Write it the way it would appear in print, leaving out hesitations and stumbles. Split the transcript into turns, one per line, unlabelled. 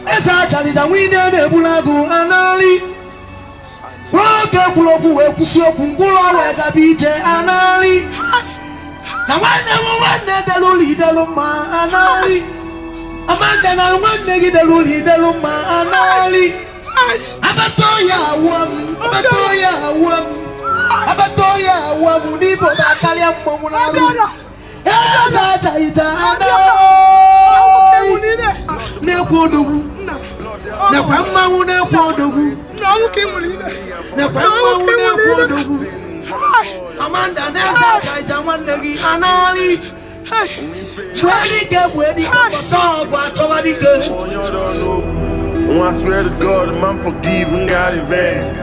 Esa chalija wine de bulagu anali. Woke kuloku we kusioku ngula we gabite anali. Na wane de luli de luma anali. Amanda na wane de luli de luma anali. Abatoya wam ni bo bakali ammo na ru. Esa chalija anali. Ne kodogu. Ne kwamma wu ne kodogu. Ne kwamma wu ne kodogu. Amanda nesa chaija wandegi anali. Wedi ke so gwa chobadi ke.
I swear to God, the man forgive and got advanced.